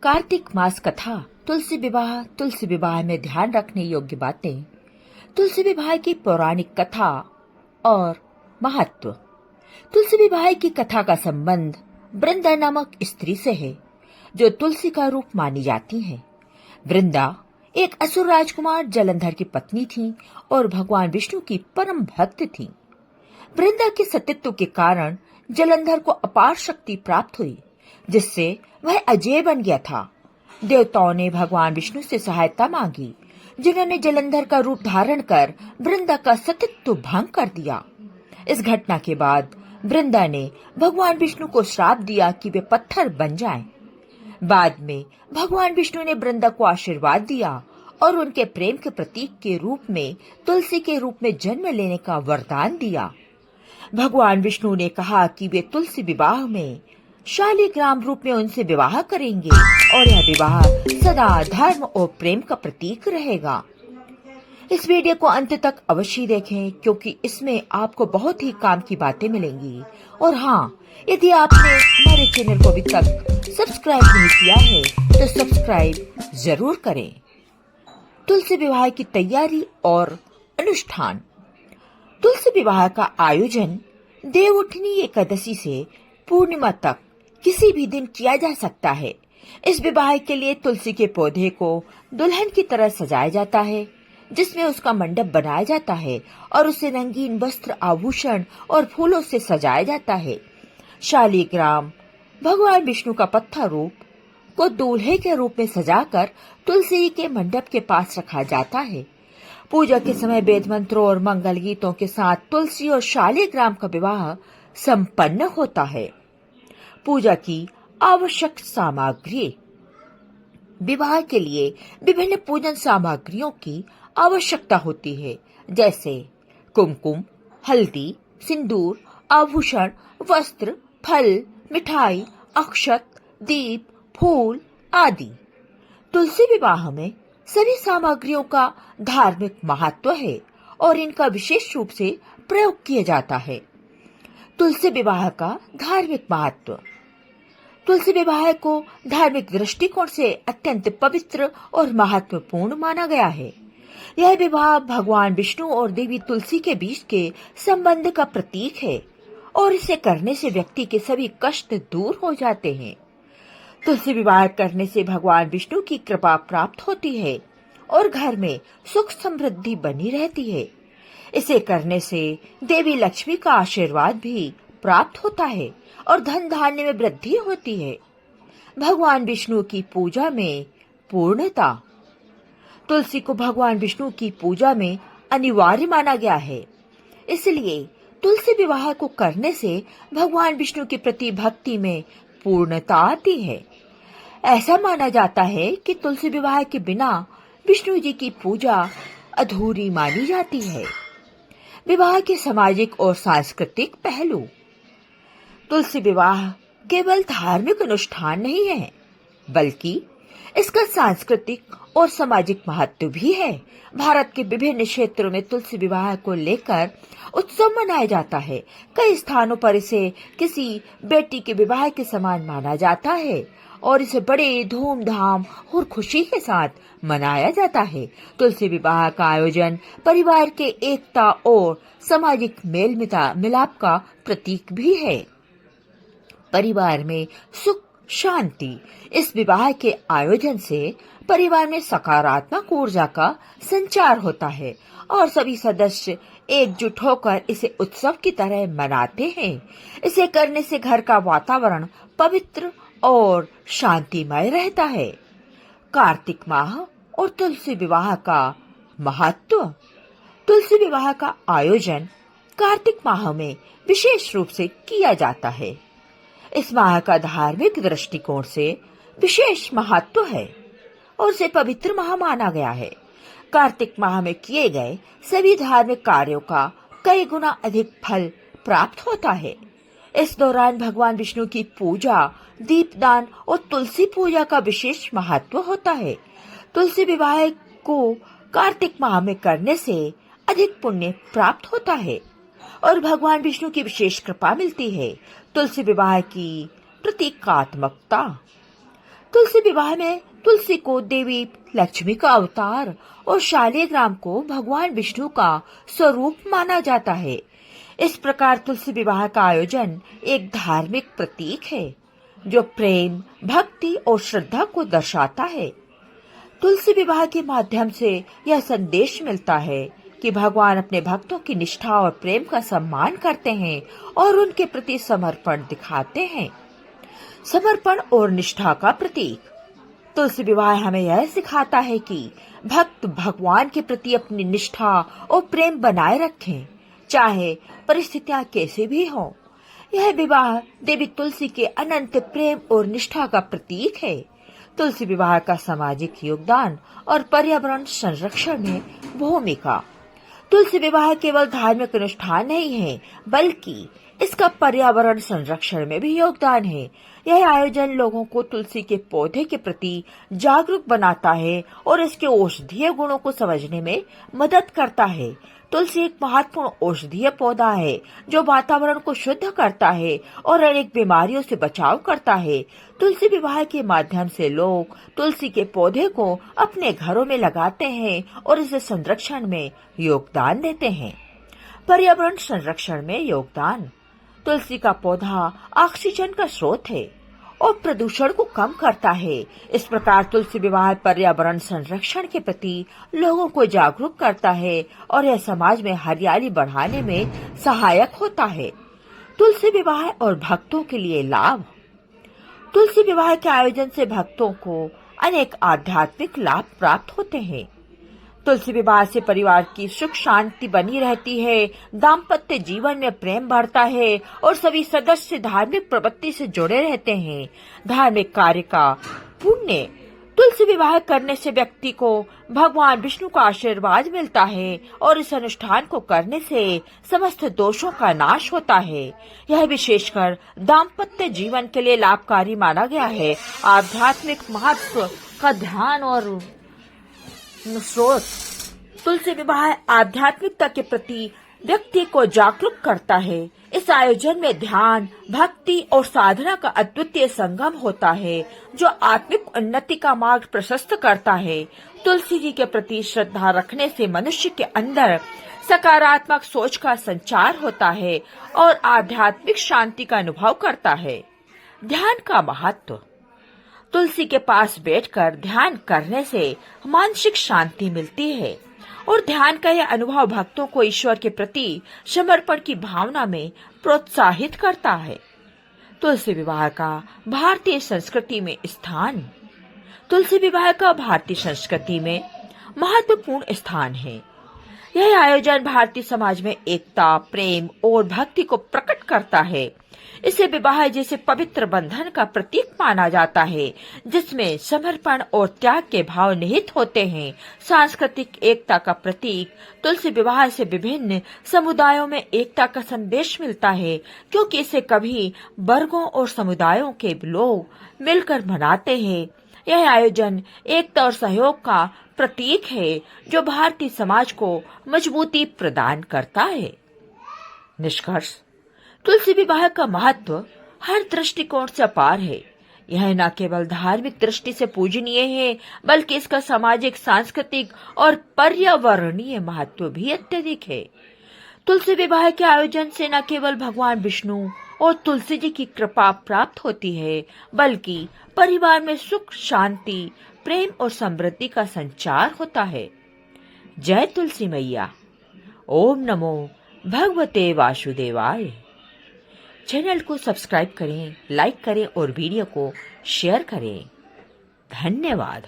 कार्तिक मास कथा तुलसी विवाह में ध्यान रखने योग्य बातें। तुलसी विवाह की पौराणिक कथा और महत्व। तुलसी विवाह की कथा का संबंध वृंदा नामक स्त्री से है, जो तुलसी का रूप मानी जाती है। वृंदा एक असुर राजकुमार जलंधर की पत्नी थी और भगवान विष्णु की परम भक्त थी। वृंदा के सतीत्व के कारण जलंधर को अपार शक्ति प्राप्त हुई, जिससे वह अजेय बन गया था। देवताओं ने भगवान विष्णु से सहायता मांगी, जिन्होंने जलंधर का रूप धारण कर वृंदा का सतीत्व भंग कर दिया। इस घटना के बाद वृंदा ने भगवान विष्णु को श्राप दिया कि वे पत्थर बन जाएं। बाद में भगवान विष्णु ने वृंदा को आशीर्वाद दिया और उनके प्रेम के प्रतीक के रूप में तुलसी के रूप में जन्म लेने का वरदान दिया। भगवान विष्णु ने कहा कि वे तुलसी विवाह में शालिग्राम रूप में उनसे विवाह करेंगे और यह विवाह सदा धर्म और प्रेम का प्रतीक रहेगा। इस वीडियो को अंत तक अवश्य देखें, क्योंकि इसमें आपको बहुत ही काम की बातें मिलेंगी। और हाँ, यदि आपने हमारे चैनल को अभी तक सब्सक्राइब नहीं किया है तो सब्सक्राइब जरूर करें। तुलसी विवाह की तैयारी और अनुष्ठान। तुलसी विवाह का आयोजन देवउठनी एकादशी से पूर्णिमा तक किसी भी दिन किया जा सकता है। इस विवाह के लिए तुलसी के पौधे को दुल्हन की तरह सजाया जाता है, जिसमें उसका मंडप बनाया जाता है और उसे रंगीन वस्त्र, आभूषण और फूलों से सजाया जाता है। शालिग्राम भगवान विष्णु का पत्थर रूप को दूल्हे के रूप में सजाकर तुलसी के मंडप के पास रखा जाता है। पूजा के समय वेद मंत्रों और मंगल गीतों के साथ तुलसी और शालिग्राम का विवाह संपन्न होता है। पूजा की आवश्यक सामग्री। विवाह के लिए विभिन्न पूजन सामग्रियों की आवश्यकता होती है, जैसे कुमकुम, हल्दी, सिंदूर, आभूषण, वस्त्र, फल, मिठाई, अक्षत, दीप, फूल आदि। तुलसी विवाह में सभी सामग्रियों का धार्मिक महत्व है और इनका विशेष रूप से प्रयोग किया जाता है। तुलसी विवाह का धार्मिक महत्व। तुलसी विवाह को धार्मिक दृष्टिकोण से अत्यंत पवित्र और महत्वपूर्ण माना गया है। यह विवाह भगवान विष्णु और देवी तुलसी के बीच के संबंध का प्रतीक है और इसे करने से व्यक्ति के सभी कष्ट दूर हो जाते हैं। तुलसी विवाह करने से भगवान विष्णु की कृपा प्राप्त होती है और घर में सुख समृद्धि बनी रहती है। इसे करने से देवी लक्ष्मी का आशीर्वाद भी प्राप्त होता है और धन धान्य में वृद्धि होती है। भगवान विष्णु की पूजा में पूर्णता। तुलसी को भगवान विष्णु की पूजा में अनिवार्य माना गया है, इसलिए तुलसी विवाह को करने से भगवान विष्णु के प्रति भक्ति में पूर्णता आती है। ऐसा माना जाता है कि तुलसी विवाह के बिना विष्णु जी की पूजा अधूरी मानी जाती है। विवाह के सामाजिक और सांस्कृतिक पहलू। तुलसी विवाह केवल धार्मिक अनुष्ठान नहीं है, बल्कि इसका सांस्कृतिक और सामाजिक महत्व भी है। भारत के विभिन्न क्षेत्रों में तुलसी विवाह को लेकर उत्सव मनाया जाता है। कई स्थानों पर इसे किसी बेटी के विवाह के समान माना जाता है और इसे बड़े धूमधाम और खुशी के साथ मनाया जाता है। तुलसी विवाह का आयोजन परिवार के एकता और सामाजिक मेल मिलाप का प्रतीक भी है। परिवार में सुख शांति। इस विवाह के आयोजन से परिवार में सकारात्मक ऊर्जा का संचार होता है और सभी सदस्य एकजुट होकर इसे उत्सव की तरह मनाते हैं। इसे करने से घर का वातावरण पवित्र और शांतिमय रहता है। कार्तिक माह और तुलसी विवाह का महत्व। तुलसी विवाह का आयोजन कार्तिक माह में विशेष रूप से किया जाता है। इस माह का धार्मिक दृष्टिकोण से विशेष महत्व है और इसे पवित्र माह माना गया है। कार्तिक माह में किए गए सभी धार्मिक कार्यों का कई गुना अधिक फल प्राप्त होता है। इस दौरान भगवान विष्णु की पूजा, दीपदान और तुलसी पूजा का विशेष महत्व होता है। तुलसी विवाह को कार्तिक माह में करने से अधिक पुण्य प्राप्त होता है और भगवान विष्णु की विशेष कृपा मिलती है। तुलसी विवाह की प्रतीकात्मकता। तुलसी विवाह में तुलसी को देवी लक्ष्मी का अवतार और शालिग्राम को भगवान विष्णु का स्वरूप माना जाता है। इस प्रकार तुलसी विवाह का आयोजन एक धार्मिक प्रतीक है जो प्रेम, भक्ति और श्रद्धा को दर्शाता है। तुलसी विवाह के माध्यम से यह संदेश मिलता है कि भगवान अपने भक्तों की निष्ठा और प्रेम का सम्मान करते हैं और उनके प्रति समर्पण दिखाते हैं। समर्पण और निष्ठा का प्रतीक। तुलसी विवाह हमें यह सिखाता है कि भक्त भगवान के प्रति अपनी निष्ठा और प्रेम बनाए रखें, चाहे परिस्थितियां कैसे भी हों। यह विवाह देवी तुलसी के अनंत प्रेम और निष्ठा का प्रतीक है। तुलसी विवाह का सामाजिक योगदान और पर्यावरण संरक्षण में भूमिका। तुलसी विवाह केवल धार्मिक अनुष्ठान नहीं है, बल्कि इसका पर्यावरण संरक्षण में भी योगदान है। यह आयोजन लोगों को तुलसी के पौधे के प्रति जागरूक बनाता है और इसके औषधीय गुणों को समझने में मदद करता है। तुलसी एक महत्वपूर्ण औषधीय पौधा है जो वातावरण को शुद्ध करता है और अनेक बीमारियों से बचाव करता है। तुलसी विवाह के माध्यम से लोग तुलसी के पौधे को अपने घरों में लगाते हैं और इसे संरक्षण में योगदान देते हैं। पर्यावरण संरक्षण में योगदान। तुलसी का पौधा ऑक्सीजन का स्रोत है और प्रदूषण को कम करता है। इस प्रकार तुलसी विवाह पर्यावरण संरक्षण के प्रति लोगों को जागरूक करता है और यह समाज में हरियाली बढ़ाने में सहायक होता है। तुलसी विवाह और भक्तों के लिए लाभ। तुलसी विवाह के आयोजन से भक्तों को अनेक आध्यात्मिक लाभ प्राप्त होते हैं। तुलसी विवाह से परिवार की सुख शांति बनी रहती है, दाम्पत्य जीवन में प्रेम बढ़ता है और सभी सदस्य धार्मिक प्रवृत्ति से जुड़े रहते हैं। धार्मिक कार्य का पुण्य। तुलसी विवाह करने से व्यक्ति को भगवान विष्णु का आशीर्वाद मिलता है और इस अनुष्ठान को करने से समस्त दोषों का नाश होता है। यह विशेषकर दाम्पत्य जीवन के लिए लाभकारी माना गया है। आध्यात्मिक महत्व का ध्यान और स्रोत। तुलसी विवाह आध्यात्मिकता के प्रति व्यक्ति को जागरूक करता है। इस आयोजन में ध्यान, भक्ति और साधना का अद्वितीय संगम होता है जो आत्मिक उन्नति का मार्ग प्रशस्त करता है। तुलसी जी के प्रति श्रद्धा रखने से मनुष्य के अंदर सकारात्मक सोच का संचार होता है और आध्यात्मिक शांति का अनुभव करता है। ध्यान का महत्व। तुलसी के पास बैठकर ध्यान करने से मानसिक शांति मिलती है और ध्यान का यह अनुभव भक्तों को ईश्वर के प्रति समर्पण की भावना में प्रोत्साहित करता है। तुलसी विवाह का भारतीय संस्कृति में स्थान। तुलसी विवाह का भारतीय संस्कृति में महत्वपूर्ण स्थान है। यह आयोजन भारतीय समाज में एकता, प्रेम और भक्ति को प्रकट करता है। इसे विवाह जैसे पवित्र बंधन का प्रतीक माना जाता है जिसमें समर्पण और त्याग के भाव निहित होते हैं। सांस्कृतिक एकता का प्रतीक। तुलसी विवाह से विभिन्न समुदायों में एकता का संदेश मिलता है क्योंकि इसे कभी वर्गों और समुदायों के लोग मिलकर मनाते हैं। यह आयोजन एकता और सहयोग का प्रतीक है जो भारतीय समाज को मजबूती प्रदान करता है। निष्कर्ष। तुलसी विवाह का महत्व हर दृष्टिकोण से अपार है। यह न केवल धार्मिक दृष्टि से पूजनीय है बल्कि इसका सामाजिक, सांस्कृतिक और पर्यावरणीय महत्व भी अत्यधिक है। तुलसी विवाह के आयोजन से न केवल भगवान विष्णु और तुलसी जी की कृपा प्राप्त होती है बल्कि परिवार में सुख, शांति, प्रेम और समृद्धि का संचार होता है। जय तुलसी मैया। ओम नमो भगवते वासुदेवाय। चैनल को सब्सक्राइब करें, लाइक करें और वीडियो को शेयर करें। धन्यवाद।